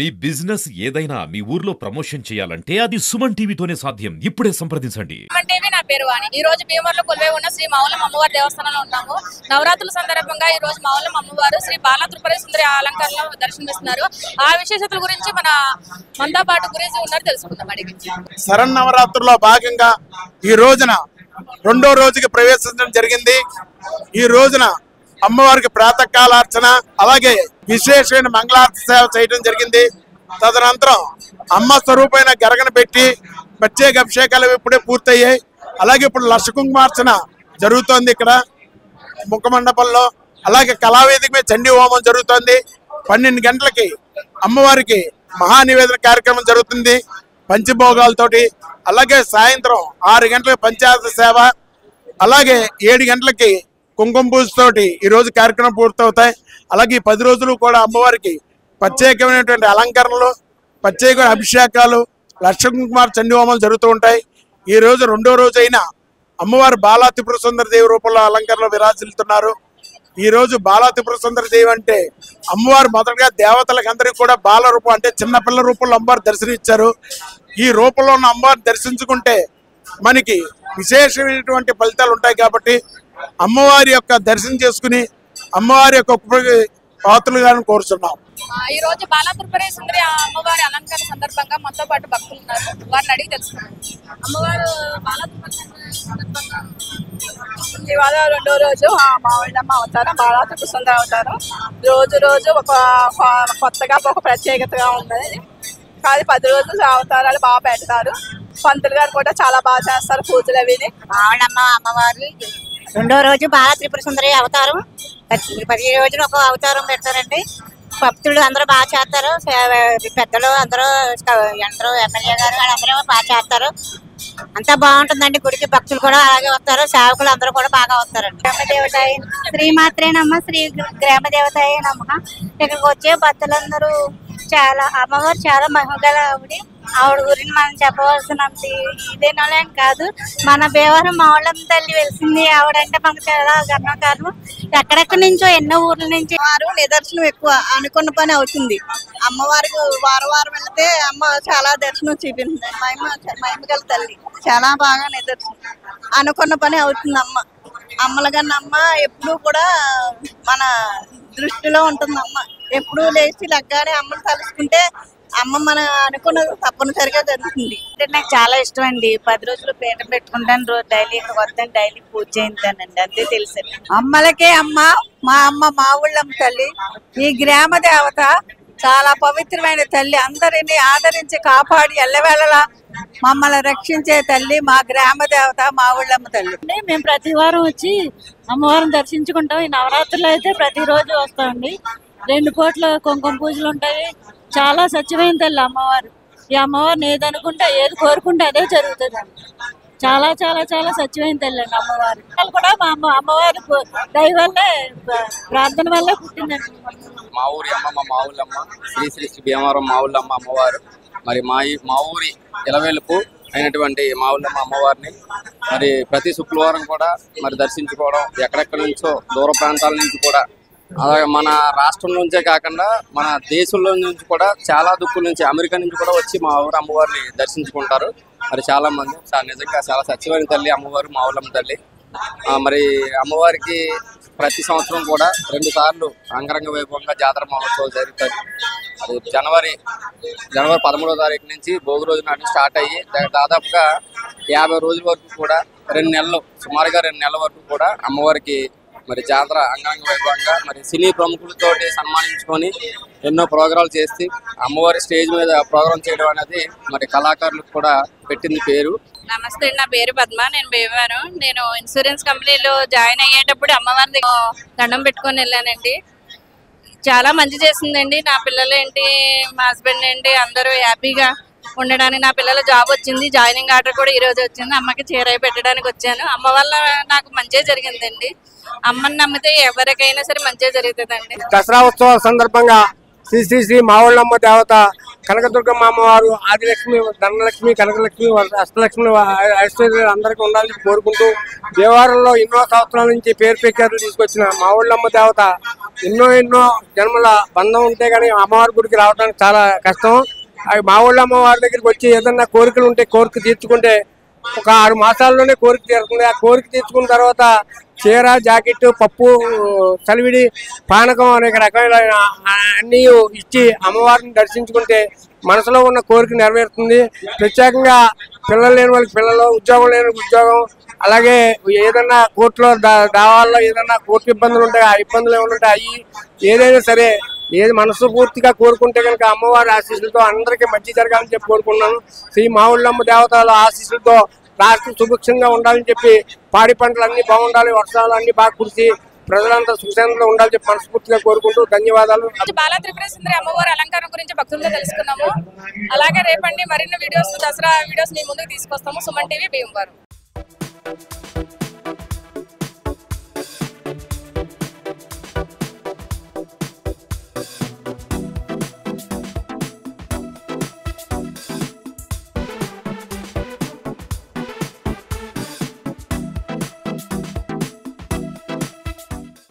మీ business ఏదైనా మీ ఊర్లో promotion చేయాలంటే అది సుమన్ టీవీతోనే సాధ్యం. ఇప్పుడే సంప్రదించండి. సుమన్ టీవీ నా పేరు వాణి. ఈ రోజు భీమవరంలో కొలువై ఉన్న శ్రీ మావులమ్మ అమ్మవారి దేవస్థానంలో ఉన్నాము. నవరాత్రుల సందర్భంగా ఈ రోజు మావులమ్మ అమ్మవారు శ్రీ బాలా త్రిపుర సుందరి అలంకారంలో దర్శనమిస్తున్నారు. ఆ విశేషతల గురించి మనతో పాటు గురించి ఉన్నారు తెలుసుకుందాం. అడిగి శరన్నవరాత్రుల్లో భాగంగా ఈ రోజున రెండో రోజుకి ప్రవేశించడం జరిగింది. ఈ రోజున అమ్మవారికి ప్రాతకాలార్చన అలాగే విశేషమైన మంగళారతి సేవ చేయడం జరిగింది. తదనంతరం అమ్మ స్వరూపమైన గరగను పెట్టి ప్రత్యేక అభిషేకాలు ఇప్పుడే పూర్తయ్యాయి. అలాగే ఇప్పుడు లక్షకుంకుమార్చన జరుగుతోంది ఇక్కడ ముఖమండపంలో. అలాగే కళావేదిక మీద చండీ హోమం జరుగుతోంది. 12 గంటలకి అమ్మవారికి మహానివేదన కార్యక్రమం జరుగుతుంది పంచభోగాలతోటి. అలాగే సాయంత్రం 6 గంటలకు పంచాయతీ సేవ, అలాగే 7 గంటలకి కుంకుమ పూజతోటి ఈ రోజు కార్యక్రమం పూర్తవుతాయి. అలాగే ఈ 10 రోజులు కూడా అమ్మవారికి ప్రత్యేకమైనటువంటి అలంకరణలు, ప్రత్యేకమైన అభిషేకాలు, లక్ష కుంకుమార్ చండీ హోమాలు జరుగుతూ ఉంటాయి. ఈ రోజు రెండో రోజు అయిన అమ్మవారు బాలా త్రిపుర సుందరి దేవి రూపంలో అలంకరణలో విరాజిల్లుతున్నారు. ఈ రోజు బాలా త్రిపుర సుందరి దేవి అంటే అమ్మవారు మొదటగా దేవతలకు అందరికీ కూడా బాల రూపం అంటే చిన్నపిల్ల రూపంలో అమ్మవారు దర్శనమిచ్చారు. ఈ రూపంలో ఉన్న అమ్మవారిని దర్శించుకుంటే మనకి విశేషమైనటువంటి ఫలితాలు ఉంటాయి. కాబట్టి అమ్మవారి యొక్క దర్శనం చేసుకుని అమ్మవారి యొక్క పాత్రలుగా కోరుతున్నాం. ఈ రోజు బాలా త్రిపుర సుందరి అమ్మవారి అలంకార సందర్భంగా మనతో పాటు భక్తులు ఉన్నారు. వారిని అడిగి తెలుసుకున్నాం. అమ్మవారు బాలా త్రిపుర సందర్భంగా ఇవాళ రెండో రోజు మావిడమ్మ అవతారం, బాలా త్రిపుర సుందరి అవతారం. రోజు రోజు ఒక కొత్తగా ఒక ప్రత్యేకతగా ఉన్నది. కానీ 10 రోజులు అవతారాలు బాగా పెడతారు. పంతులు గారు కూడా చాలా బాగా చేస్తారు పూజలు అవి. మావిడమ్మ అమ్మవారి రెండో రోజు బాలా త్రిపుర సుందరి అవతారం. 10 రోజులు ఒక అవతారం పెడతారండి. భక్తులు అందరూ బాగా చేస్తారు. పెద్దలు అందరూ ఎమ్మెల్యే గారు అందరూ బాగా చేస్తారు. అంతా బాగుంటుందండి. గుడికి భక్తులు కూడా అలాగే వస్తారు. సేవకులు అందరూ కూడా బాగా వస్తారండి. గ్రామదేవత శ్రీమాత్రేనమ్మ, శ్రీ గ్రామదేవత నమ్మ. ఇక్కడికి వచ్చే భక్తులందరూ చాలా అమ్మవారు చాలా మహిమగల ఆవిడ గురించి మనం చెప్పవలసినంత ఇదేనాలేం కాదు. మన భీమవరం మావులమ్మ తల్లి వెలిసింది ఆవిడంటే మనకు చాలా గర్వకారణం. ఎక్కడెక్కడి నుంచో ఎన్నో ఊర్ల నుంచి వారు నిదర్శనం ఎక్కువ అనుకున్న పని అవుతుంది. అమ్మవారికి వారం వెళ్తే అమ్మ చాలా దర్శనం చూపించింది. మహిమగల తల్లి చాలా బాగా నిదర్శనం. అనుకున్న పని అవుతుంది. అమ్మల కన్నా అమ్మ ఎప్పుడు కూడా మన దృష్టిలో ఉంటుంది. అమ్మ ఎప్పుడు లేచి లగ్గానే అమ్మను తలుచుకుంటే అమ్మ మన అనుకున్నది తప్పనిసరిగా జరుగుతుంది. అంటే నాకు చాలా ఇష్టం అండి. 10 రోజులు పీట పెట్టుకుంటాను. రోజు డైలీ ఇక్కడ వస్తాను, డైలీ పూజ చేయించానండి. అంతే తెలుసండి. అమ్మలకే అమ్మ, మా అమ్మ మావుళ్ళమ్మ తల్లి. ఈ గ్రామ దేవత చాలా పవిత్రమైన తల్లి. అందరినీ ఆదరించి కాపాడి ఎల్లవేళలా మమ్మల్ని రక్షించే తల్లి మా గ్రామ దేవత మావుళ్ళమ్మ తల్లి. మేము ప్రతి వారం వచ్చి అమ్మవారిని దర్శించుకుంటాం. ఈ నవరాత్రులు అయితే ప్రతిరోజు వస్తామండి. 2 పూట్ల కుంకుమ పూజలు ఉంటాయి. చాలా సత్యమైన తల్లి అమ్మవారు. ఈ అమ్మవారిని ఏదనుకుంటే ఏది కోరుకుంటే అదే జరుగుతుంది. చాలా చాలా చాలా సత్యమైన తల్లి అండి అమ్మవారు. కూడా మా అమ్మవారి దయ వల్లే, ప్రార్థన వల్లే పుట్టిందండి. మా ఊరి అమ్మమ్మ మావులమ్మ, శ్రీ శ్రీ శ్రీ భీమవరం మావులమ్మ అమ్మవారు. మరి మా ఊరి ఇలవేలుపు అయినటువంటి మావులమ్మ అమ్మవారిని మరి ప్రతి శుక్రవారం కూడా మరి దర్శించుకోవడం, ఎక్కడెక్కడి నుంచో దూర ప్రాంతాల నుంచి కూడా, అలాగే మన రాష్ట్రం నుంచే కాకుండా మన దేశంలో నుంచి కూడా చాలా దిక్కుల నుంచి, అమెరికా నుంచి కూడా వచ్చి మా ఊరు అమ్మవారిని దర్శించుకుంటారు. మరి చాలా మంది నిజంగా చాలా సత్యమైన తల్లి అమ్మవారు మావులమ్మ తల్లి. మరి అమ్మవారికి ప్రతి సంవత్సరం కూడా 2 సార్లు అంగరంగ వైభవంగా జాతర మహోత్సవాలు జరుగుతాయి. అది జనవరి 13వ తారీఖు నుంచి భోగి రోజు నాటి స్టార్ట్ అయ్యి దాదాపుగా 50 రోజుల వరకు కూడా 2 నెలలు, సుమారుగా 2 నెలల వరకు కూడా అమ్మవారికి మరి జాతర అంగరంగ వైభవంగా మరి సినీ ప్రముఖులతోటి సన్మానించుకొని ఎన్నో ప్రోగ్రాలు చేసి అమ్మవారి స్టేజ్ మీద ప్రోగ్రాం చేయడం అనేది మరి కళాకారులకు కూడా పెట్టింది పేరు. నమస్తే, నా పేరు పద్మ. నేను భీమవరం. నేను ఇన్సూరెన్స్ కంపెనీలో జాయిన్ అయ్యేటప్పుడు అమ్మవారి దగ్గర దండం పెట్టుకొని వెళ్ళానండి. చాలా మంచి చేసిందండి. నా పిల్లలు ఏంటి, మా హస్బెండ్ ఏంటి, అందరూ హ్యాపీగా ఉండడానికి. నా పిల్లల జాబ్ వచ్చింది. జాయినింగ్ ఆర్డర్ కూడా ఈ రోజు వచ్చింది. అమ్మకి చీర పెట్టడానికి వచ్చాను. అమ్మ వల్ల నాకు మంచిగా జరిగిందండి. అమ్మని నమ్మితే ఎవరికైనా సరే మంచిగా జరుగుతుందండి. దసరా ఉత్సవాల సందర్భంగా శ్రీ శ్రీ శ్రీ మావుళ్ళమ్మ దేవత కనకదుర్గమ్మ అమ్మవారు, ఆదిలక్ష్మి, ధనలక్ష్మి, కనకలక్ష్మి, అష్టలక్ష్మి ఐశ్వర్యాలు అందరికీ ఉండాలని కోరుకుంటూ దేవాలయంలో ఎన్నో సంవత్సరాల నుంచి పేరు ప్రఖ్యాతులు తీసుకొచ్చిన మావుళ్ళమ్మ దేవత ఎన్నో జన్మల బంధం ఉంటే కానీ అమ్మవారి గుడికి రావడానికి చాలా కష్టం. మావుళ్ళమ్మ వారి దగ్గరికి వచ్చి ఏదన్నా కోరికలు ఉంటే కోరిక తీర్చుకుంటే ఒక 6 మాసాల్లోనే కోరిక తీరుతుంది. ఆ కోరిక తీర్చుకున్న తర్వాత చీర, జాకెట్, పప్పు, చలివిడి, పానకం అనేక రకమైన అన్నీ ఇచ్చి అమ్మవారిని దర్శించుకుంటే మనసులో ఉన్న కోరిక నెరవేరుతుంది. ప్రత్యేకంగా పిల్లలు లేని వాళ్ళకి పిల్లలు, ఉద్యోగం లేని ఉద్యోగం, అలాగే ఏదన్నా కోర్టులో దావాల్లో ఏదన్నా కోర్టు ఇబ్బందులు ఉంటాయి, ఆ ఇబ్బందులు ఏమైనా ఉంటాయి, అవి ఏదైనా సరే ఏది మనసు పూర్తిగా కోరుకుంటే కనుక అమ్మవారి ఆశీస్సులతో అందరికీ మంచి జరగాలని చెప్పి కోరుకున్నాను. శ్రీ మావుళ్ళమ్మ దేవతల ఆశీస్సులతో రాష్ట్రం సుభిక్షంగా ఉండాలని చెప్పి, పాడి పంటలు అన్ని బాగుండాలి, వర్షాలు అన్ని బాగా కురిసి ప్రజలంతా సుఖశాంతిలో ఉండాలని చెప్పి మనస్ఫూర్తిగా కోరుకుంటూ ధన్యవాదాలు. బాలా త్రిపుర సుందరి అమ్మవారి అలంకారం గురించి భక్తులతో తెలుసుకున్నాము. అలాగే రేపండి మరిన్ని వీడియోస్, దసరా వీడియోస్ మీ ముందుకు తీసుకొస్తాము. సుమన్ టీవీ భీమవరం.